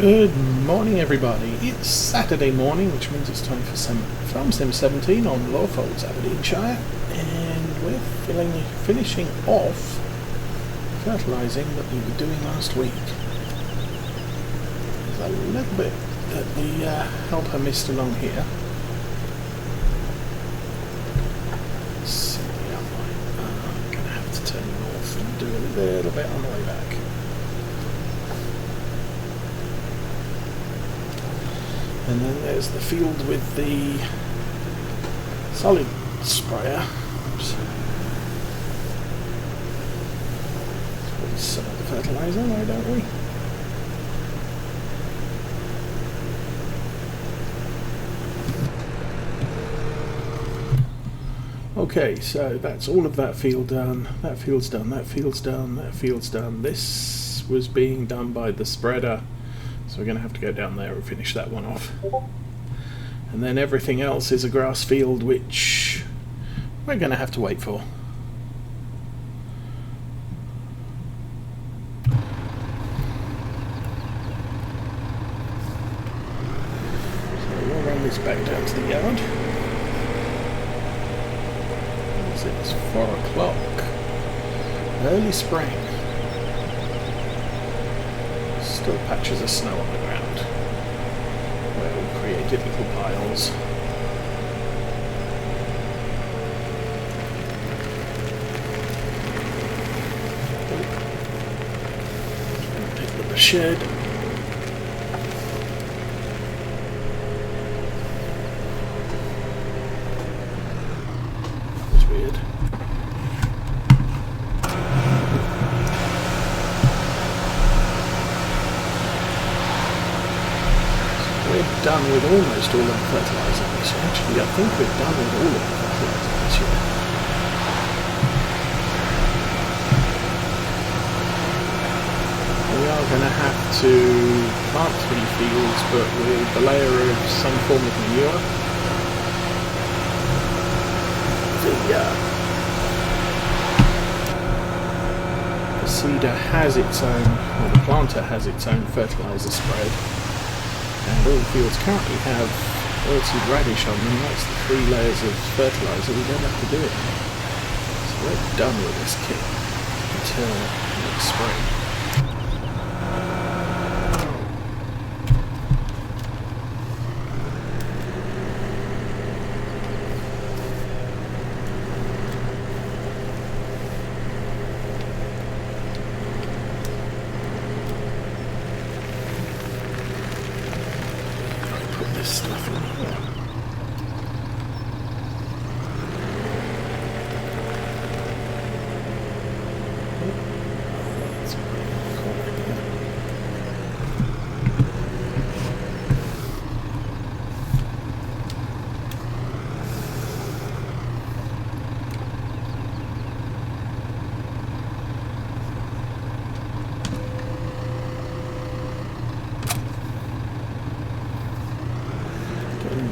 Good morning, everybody. It's Saturday morning, which means it's time for some Farm Sim 17 on Lawfolds, Aberdeenshire, and we're finishing off fertilising that we were doing last week. There's a little bit that the helper missed along here. Simply outline. I'm going to have to turn north and do a little bit on the way back. And then there's the field with the solid sprayer. Oops. Let's put some of the fertiliser, why don't we? Okay, so that's all of that field done. That field's done, that field's done, that field's done. This was being done by the spreader. So we're going to have to go down there and finish that one off. And then everything else is a grass field, which we're going to have to wait for. So we'll run this back down to the yard. It's 4 o'clock. Early spring. Still patches of snow on the ground where we created little piles. Going to pick up the shed. That was weird. Done with almost all of the fertiliser this year. Actually, I think we're done with all of the fertiliser this year. We are going to have to plant 3 fields, but with a layer of some form of manure. The seeder has its own, or the planter has its own fertiliser spread. And all the fields currently have oilseed radish on them. That's the 3 layers of fertiliser. We don't have to do it now. So we're done with this kit until next spring. Stuff in here.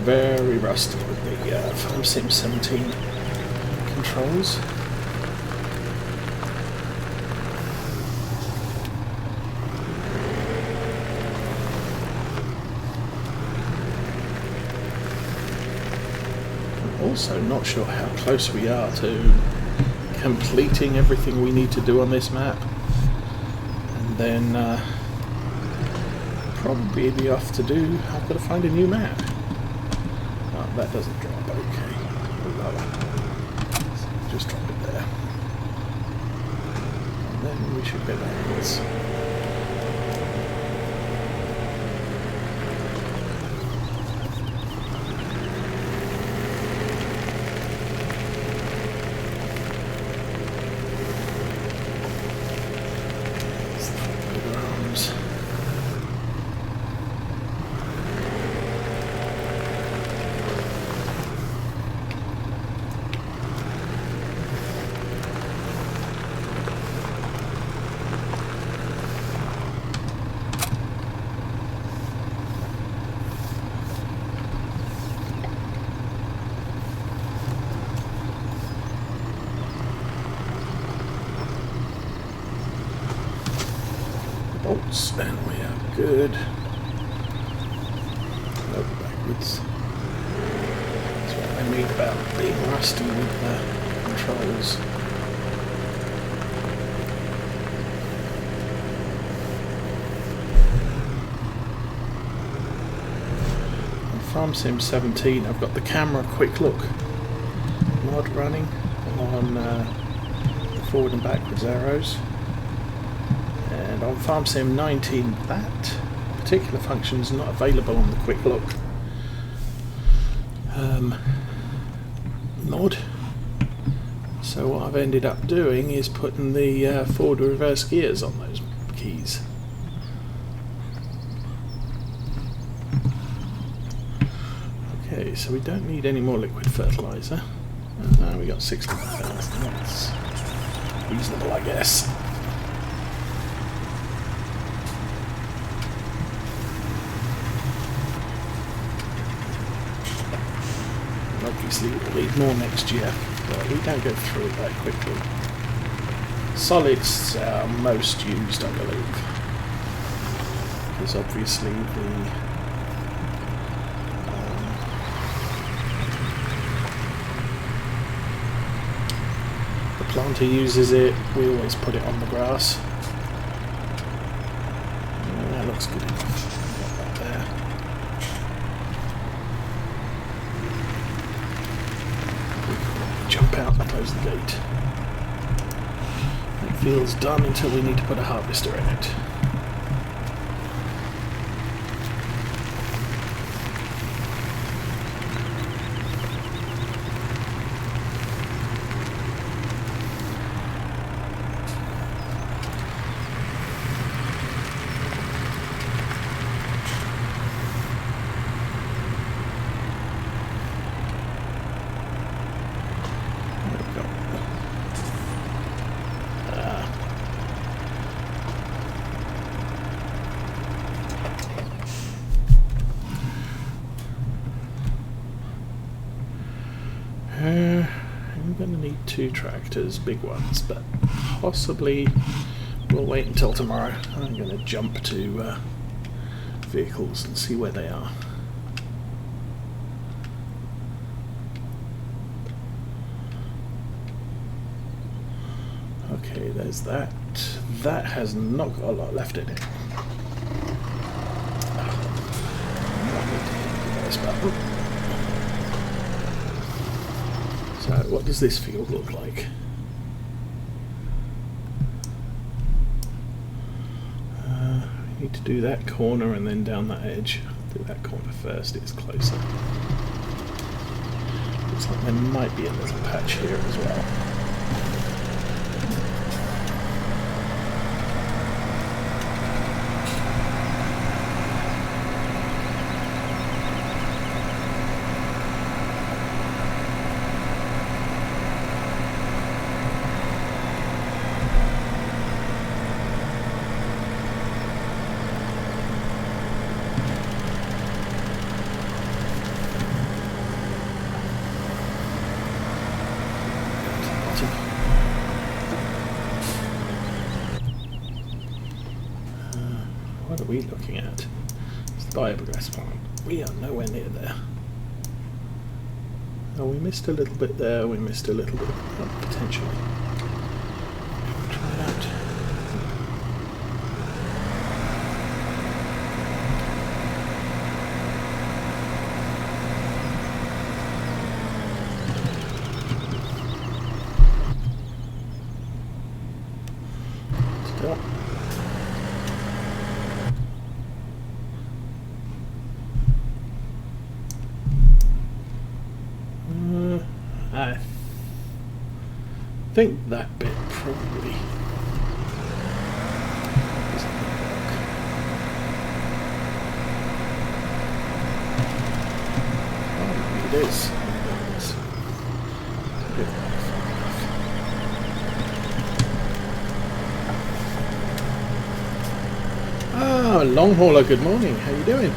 Very rusty with the Farm Sim 17 controls. I'm also not sure how close we are to completing everything we need to do on this map, and then probably be off to do. I've got to find a new map. That doesn't drop, okay. Lower. So just drop it there. And then we should go backwards. That's the front loader arms. bolts, and we are good. liquids. That's what I mean about being rusty with the controls. On Farm Sim 17 I've got the camera quick look mod running on the forward and backwards arrows, and on Farm Sim 19 that particular function is not available on the quick look mod. So what I've ended up doing is putting the forward and reverse gears on those keys. Okay, so we don't need any more liquid fertilizer. We got 60,000. That's reasonable, I guess. Obviously we'll need more next year, but we don't go through it that quickly. Solids are most used, I believe, because obviously the planter uses it. We always put it on the grass. That looks good enough. Got that there. Jump out and close the gate. That field's done until we need to put a harvester in it. I'm going to need 2 tractors, big ones, but possibly we'll wait until tomorrow. I'm going to jump to vehicles and see where they are. Okay, there's that. That has not got a lot left in it. So what does this field look like? We need to do that corner and then down that edge. Do that corner first, it's closer. Looks like there might be a little patch here as well. What are we looking at? It's the biogas plant. We are nowhere near there. Oh, we missed a little bit there, we missed a little bit, potentially. Try it out. Still. I think that bit probably isn't going to work. Oh, maybe it is. It's a bit Ah, long hauler, good morning. How you doing?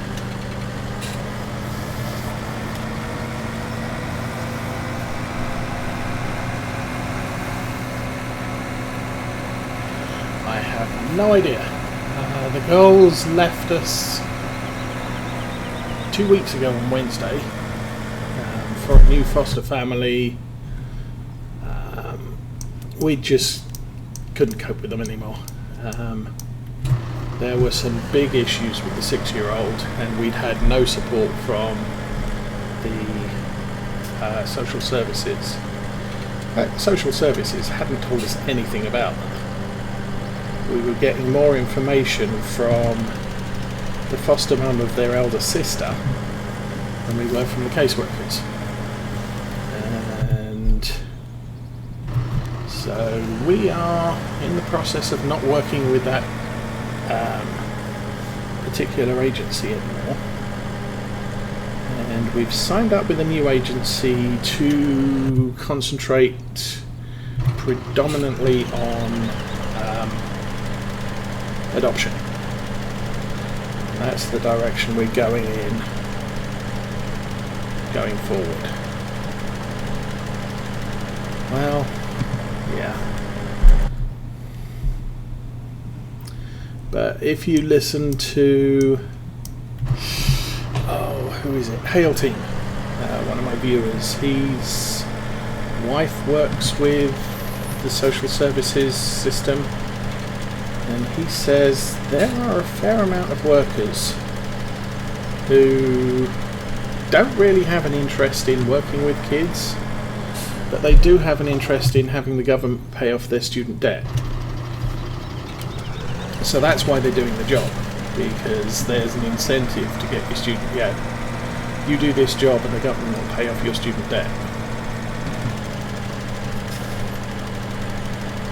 I have no idea. The girls left us 2 weeks ago on Wednesday, for a new foster family. We just couldn't cope with them anymore. There were some big issues with the 6-year-old, and we'd had no support from the social services. Social services hadn't told us anything about them. We were getting more information from the foster mum of their elder sister than we were from the caseworkers. And so we are in the process of not working with that particular agency anymore. And we've signed up with a new agency to concentrate predominantly on adoption. That's the direction we're going in going forward. Well, yeah. But if you listen to who is it? Hail Team, one of my viewers. His wife works with the social services system, and he says there are a fair amount of workers who don't really have an interest in working with kids, but they do have an interest in having the government pay off their student debt. So that's why they're doing the job, because there's an incentive to get your student, you do this job and the government will pay off your student debt.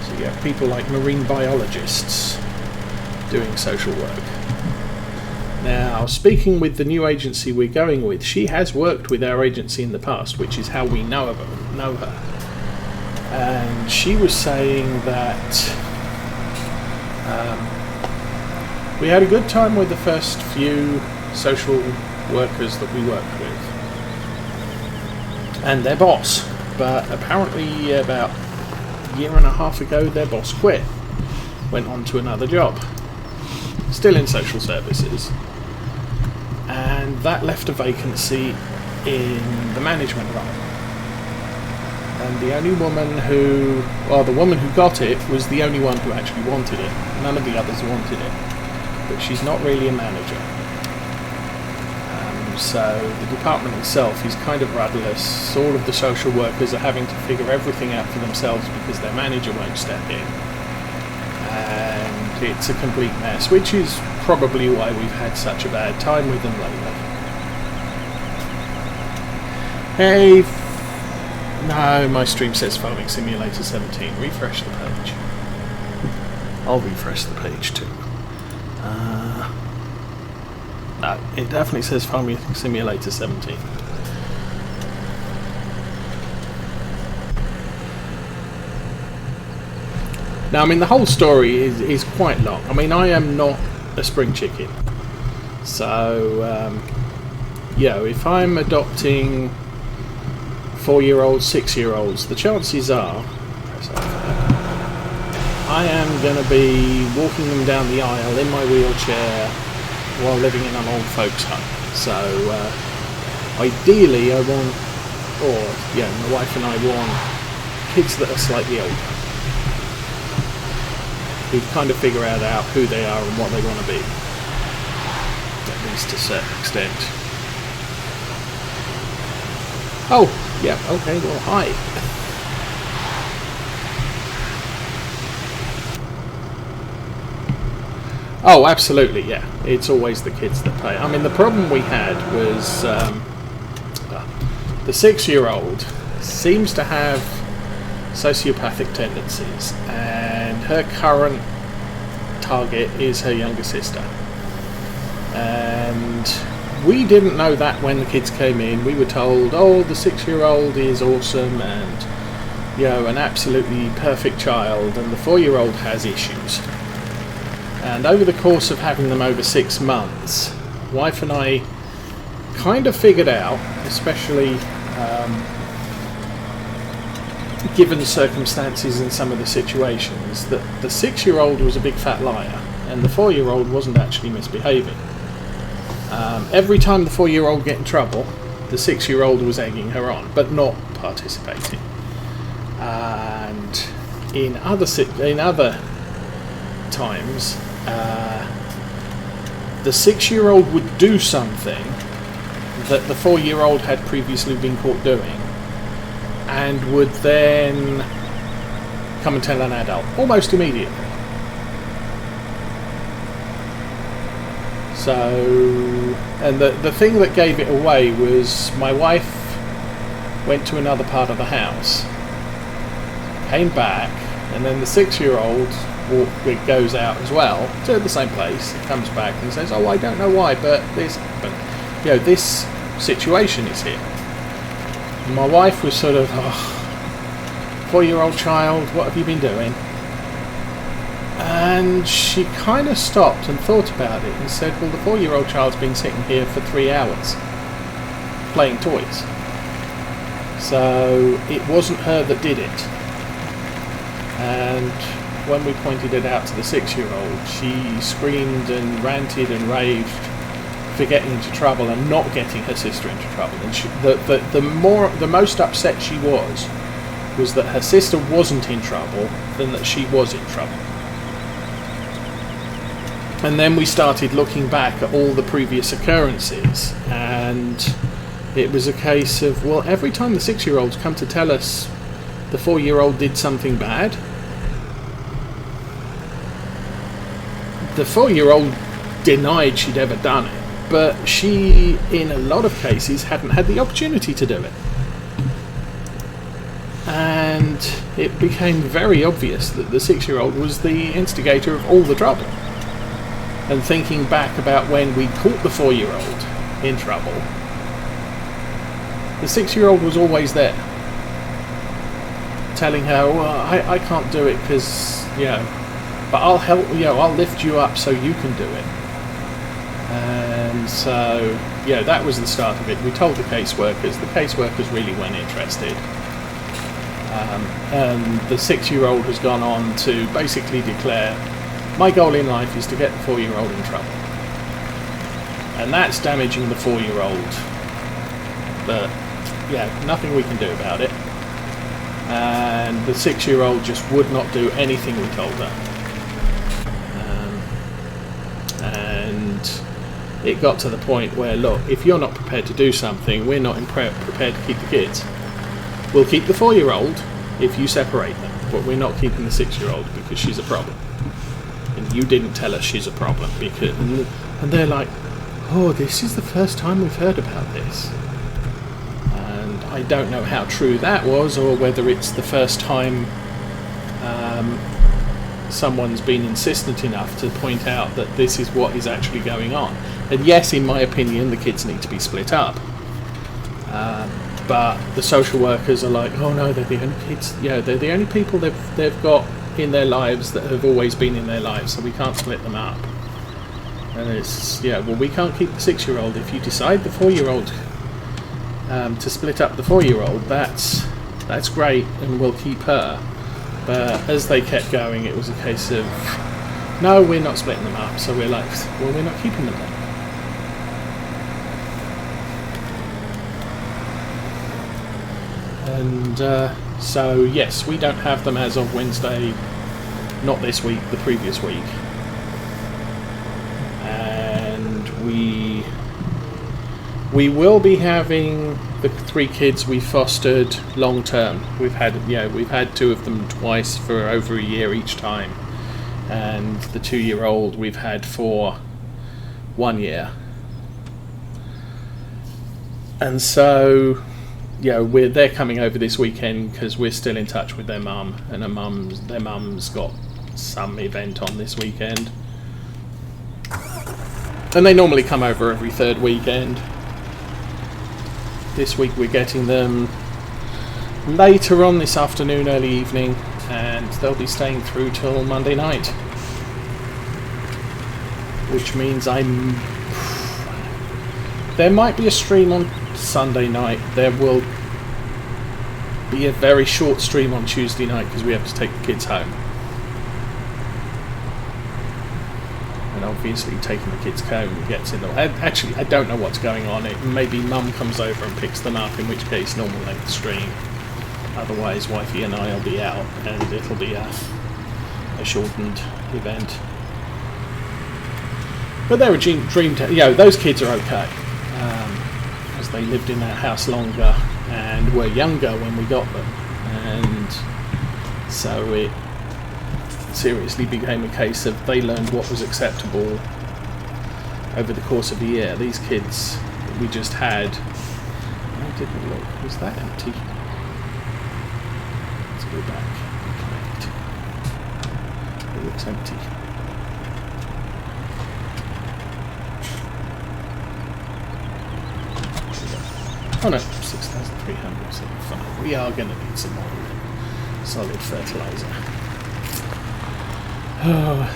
So you have people like marine biologists doing social work. Now, speaking with the new agency we're going with, she has worked with our agency in the past, which is how we know her. And she was saying that we had a good time with the first few social workers that we worked with and their boss, but apparently about a year and a half ago their boss quit, went on to another job, still in social services, and that left a vacancy in the management role. And the woman who got it was the only one who actually wanted it. None of the others wanted it, but she's not really a manager. So the department itself is kind of rudderless. All of the social workers are having to figure everything out for themselves because their manager won't step in. And it's a complete mess, which is probably why we've had such a bad time with them lately. Hey, no, my stream says Farming Simulator 17. Refresh the page. I'll refresh the page too. No, it definitely says Farming Simulator 17. Now, I mean, the whole story is quite long. I mean, I am not a spring chicken. So, if I'm adopting 4-year-olds, 6-year-olds, the chances are I am going to be walking them down the aisle in my wheelchair while living in an old folks home. So ideally I want, my wife and I want kids that are slightly older, who kind of figure out who they are and what they want to be, at least to a certain extent. Oh, yeah, okay, well, hi. Oh, absolutely, yeah. It's always the kids that pay. I mean, the problem we had was the 6-year-old seems to have sociopathic tendencies, and her current target is her younger sister. And we didn't know that when the kids came in. We were told, the 6-year-old is awesome and, an absolutely perfect child, and the 4-year-old has issues. And over the course of having them over 6 months, wife and I kind of figured out, especially given the circumstances in some of the situations, that the 6-year-old was a big fat liar and the 4-year-old wasn't actually misbehaving. Every time the 4-year-old get in trouble, the 6-year-old was egging her on, but not participating. And in other times, the 6-year-old would do something that the 4-year-old had previously been caught doing, and would then come and tell an adult almost immediately. So, and the thing that gave it away was my wife went to another part of the house, came back, and then the 6-year-old goes out as well to the same place, comes back and says, "Oh, I don't know why, but this happened. You know, this situation is here." And my wife was sort of, "Oh, 4-year-old child, what have you been doing?" And she kind of stopped and thought about it and said, "Well, the 4-year-old child's been sitting here for 3 hours playing toys. So it wasn't her that did it." And when we pointed it out to the 6-year-old, she screamed and ranted and raved for getting into trouble and not getting her sister into trouble. And the most upset she was that her sister wasn't in trouble than that she was in trouble. And then we started looking back at all the previous occurrences, and it was a case of, well, every time the 6-year-olds come to tell us the 4-year-old did something bad, the 4-year-old denied she'd ever done it, but she, in a lot of cases, hadn't had the opportunity to do it. And it became very obvious that the 6-year-old was the instigator of all the trouble. And thinking back about when we caught the 4-year-old in trouble, the 6-year-old was always there, telling her, "Well, I can't do it because, but I'll help, I'll lift you up so you can do it." And so, that was the start of it. We told the caseworkers. The caseworkers really weren't interested. And the 6-year-old has gone on to basically declare, "My goal in life is to get the 4-year-old in trouble." And that's damaging the 4-year-old. But, nothing we can do about it. And the 6-year-old just would not do anything we told her. And it got to the point where, look, if you're not prepared to do something, we're not prepared to keep the kids. We'll keep the 4-year-old if you separate them, but we're not keeping the 6-year-old because she's a problem. And you didn't tell us she's a problem. And they're like, "Oh, this is the first time we've heard about this." And I don't know how true that was, or whether it's the first time someone's been insistent enough to point out that this is what is actually going on. And yes, in my opinion, the kids need to be split up. But the social workers are like, "Oh no, they're the only kids. They're the only people they've got in their lives that have always been in their lives, so we can't split them up." And it's, well, we can't keep the 6-year-old. If you decide the 4-year-old to split up the 4-year-old, that's great, and we'll keep her. But as they kept going, it was a case of, "No, we're not splitting them up." So we're like, "Well, we're not keeping them then." And so, yes, we don't have them as of Wednesday, not this week, the previous week. And we will be having the 3 kids we fostered long term. We've had 2 of them twice for over a year each time. And the 2-year-old we've had for 1 year. And so, they're coming over this weekend because we're still in touch with their mum, and their mum's got some event on this weekend. And they normally come over every 3rd weekend. This week we're getting them later on this afternoon, early evening, and they'll be staying through till Monday night. Which means there might be a stream on Sunday night. There will be a very short stream on Tuesday night because we have to take the kids home. And obviously taking the kid's comb gets in the way. Actually, I don't know what's going on. Maybe mum comes over and picks them up, in which case normal length stream. Otherwise, wifey and I will be out, and it'll be a shortened event. But they were those kids are okay, as they lived in that house longer and were younger when we got them, and so it seriously became a case of they learned what was acceptable over the course of a year. These kids that we just had, I didn't look, was that empty? Let's go back and connect. It looks empty. Oh no, 6,375. We are going to need some more solid fertiliser. Oh,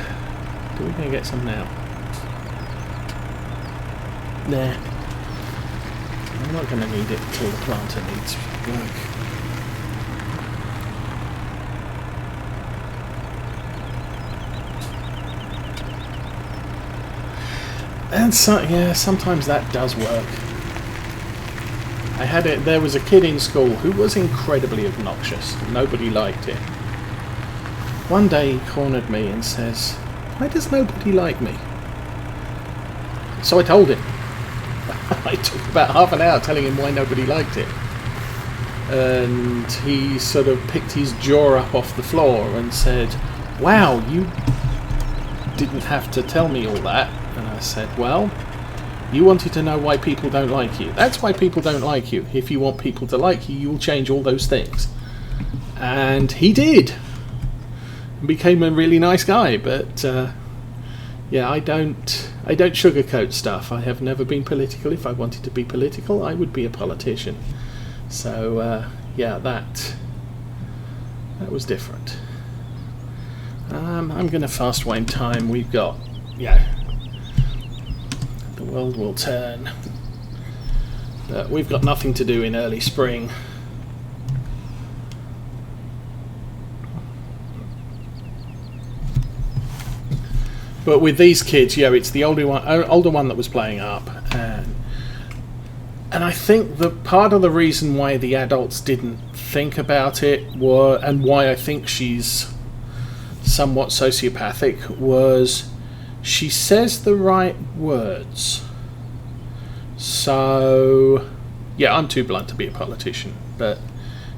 are we going to get some now? Nah. I'm not going to need it until the planter needs work. And so, yeah, sometimes that does work. There was a kid in school who was incredibly obnoxious. Nobody liked him. One day he cornered me and says, "Why does nobody like me?" So I told him. I took about half an hour telling him why nobody liked him. And he sort of picked his jaw up off the floor and said, "Wow, you didn't have to tell me all that." And I said, "Well, you wanted to know why people don't like you. That's why people don't like you. If you want people to like you, you'll change all those things." And he did. Became a really nice guy, but yeah, I don't sugarcoat stuff. I have never been political. If I wanted to be political, I would be a politician. So yeah, that was different. I'm going to fast wind time. We've got, the world will turn. But we've got nothing to do in early spring. But with these kids, it's the older one that was playing up, and I think that part of the reason why the adults didn't think about it and why I think she's somewhat sociopathic was she says the right words. So, yeah, I'm too blunt to be a politician, but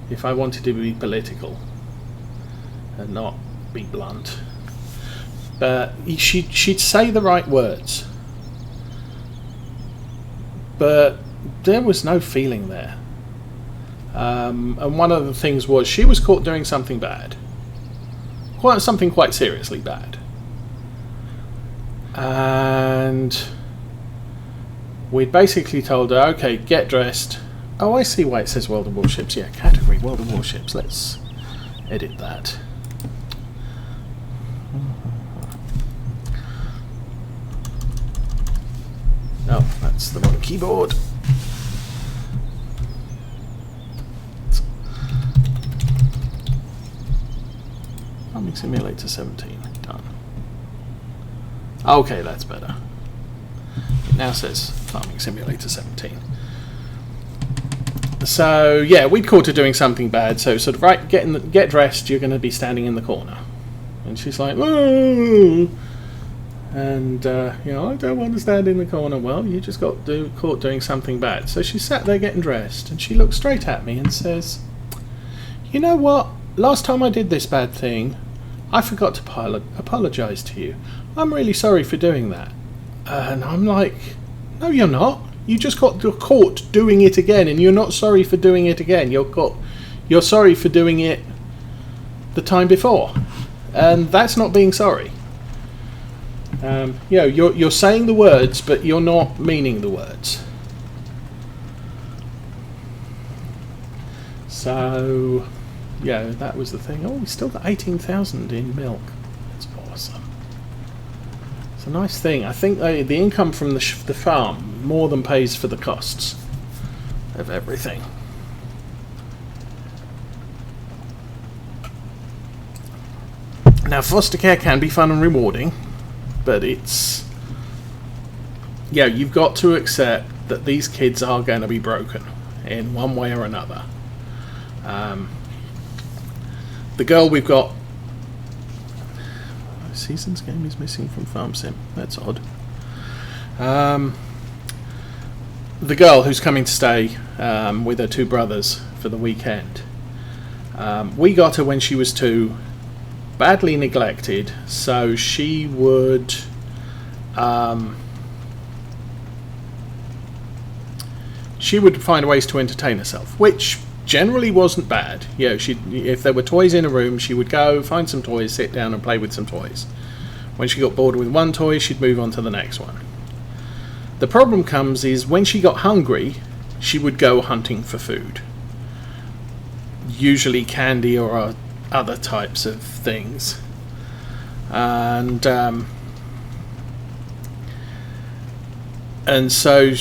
if I wanted to be political and not be blunt, but she'd say the right words, but there was no feeling there. And one of the things was she was caught doing something bad, something quite seriously bad, and we'd basically told her, "Okay, get dressed." Oh, I see why it says World of Warships. Yeah, category World of Warships. Let's edit that. Oh, that's the wrong keyboard. Farming Simulator 17. Done. Okay, that's better. It now says Farming Simulator 17. So, yeah, we'd caught her doing something bad, so sort of, right, get dressed, you're going to be standing in the corner. And she's like, "Whoa!" And, I don't want to stand in the corner. Well, you just got caught doing something bad. So she sat there getting dressed, and she looked straight at me and says, "You know what? Last time I did this bad thing, I forgot to apologise to you. I'm really sorry for doing that." And I'm like, "No, you're not. You just got caught doing it again, and you're not sorry for doing it again. You're sorry for doing it the time before, and that's not being sorry. You're saying the words, but you're not meaning the words." So, yeah, that was the thing. Oh, we still got 18,000 in milk. That's awesome. It's a nice thing. I think the income from the farm more than pays for the costs of everything. Now, foster care can be fun and rewarding. but it's, yeah, you've got to accept that these kids are going to be broken in one way or another. The girl we've got, Seasons game is missing from Farm Sim. That's odd. The girl who's coming to stay with her two brothers for the weekend, we got her when she was 2, badly neglected, so she would find ways to entertain herself, which generally wasn't bad. Yeah, if there were toys in a room, she would go find some toys, sit down and play with some toys. When she got bored with one toy, she'd move on to the next one. The problem comes is when she got hungry, she would go hunting for food. Usually candy or other types of things. And so,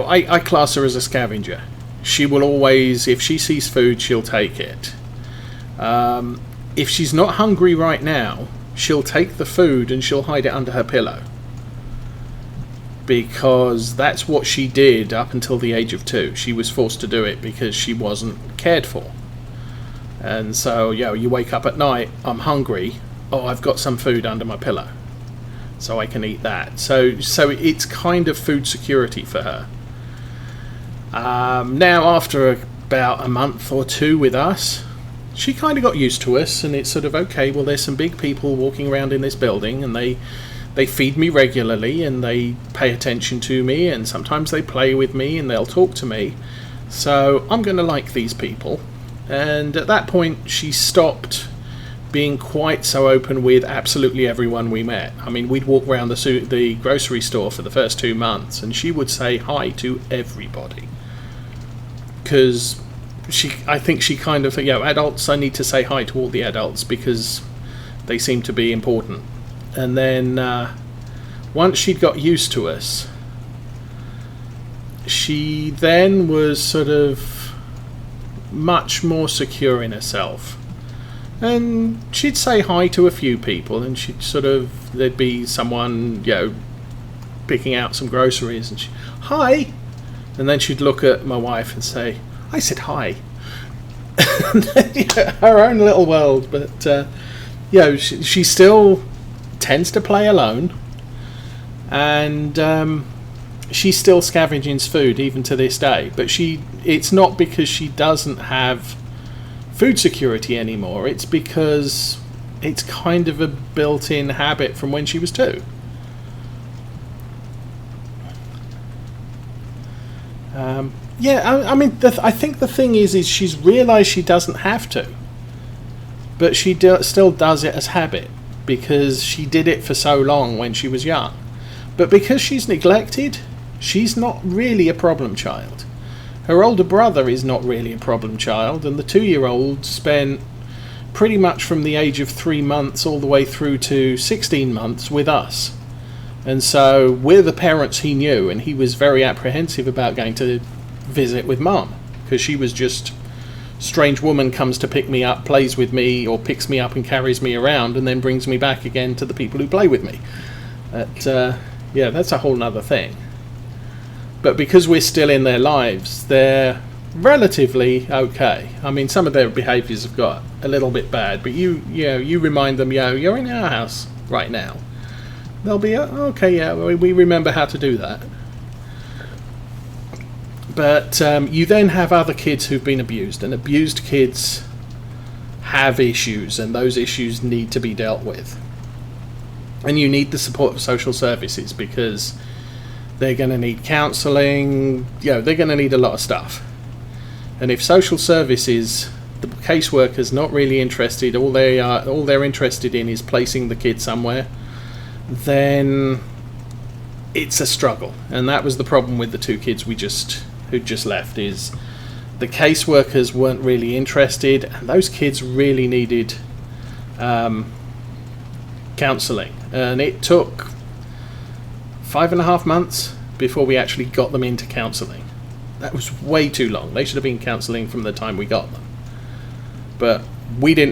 I class her as a scavenger. She will always, if she sees food, she'll take it. If she's not hungry right now, she'll take the food and she'll hide it under her pillow. Because that's what she did up until the age of 2. She was forced to do it because she wasn't cared for. And so, you wake up at night, I'm hungry, I've got some food under my pillow, so I can eat that. So it's kind of food security for her. Now, after about a month or 2 with us, she kind of got used to us, and it's sort of, okay, well, there's some big people walking around in this building, and they feed me regularly, and they pay attention to me, and sometimes they play with me, and they'll talk to me. So I'm going to like these people. And at that point, she stopped being quite so open with absolutely everyone we met. I mean, we'd walk around the grocery store for the first 2 months, and she would say hi to everybody. Because I think she kind of, adults, I need to say hi to all the adults because they seem to be important. And then once she'd got used to us, she then was sort of much more secure in herself. And she'd say hi to a few people, and there'd be someone, picking out some groceries, and hi! And then she'd look at my wife and say, I said hi. Her own little world, but she still tends to play alone, and she's still scavenging food even to this day, but it's not because she doesn't have food security anymore, it's because it's kind of a built-in habit from when she was 2. I think the thing is she's realised she doesn't have to, but she still does it as habit because she did it for so long when she was young. But because she's neglected, she's not really a problem child. Her older brother is not really a problem child, and the 2-year-old spent pretty much from the age of 3 months all the way through to 16 months with us. And so we're the parents he knew, and he was very apprehensive about going to visit with Mum, because she was just strange woman comes to pick me up, plays with me, or picks me up and carries me around, and then brings me back again to the people who play with me. That's a whole nother thing. But because we're still in their lives, they're relatively okay. I mean, some of their behaviours have got a little bit bad, but you remind them, you're in our house right now. They'll be, okay, we remember how to do that. But you then have other kids who've been abused, and abused kids have issues, and those issues need to be dealt with. And you need the support of social services because they're going to need counselling, they're going to need a lot of stuff. And if social services, the caseworker's not really interested, all they're interested in is placing the kid somewhere, then it's a struggle. And that was the problem with the 2 kids who just left, is the caseworkers weren't really interested, and those kids really needed counselling. And it took 5.5 months before we actually got them into counselling. That was way too long. They should have been counselling from the time we got them. But we didn't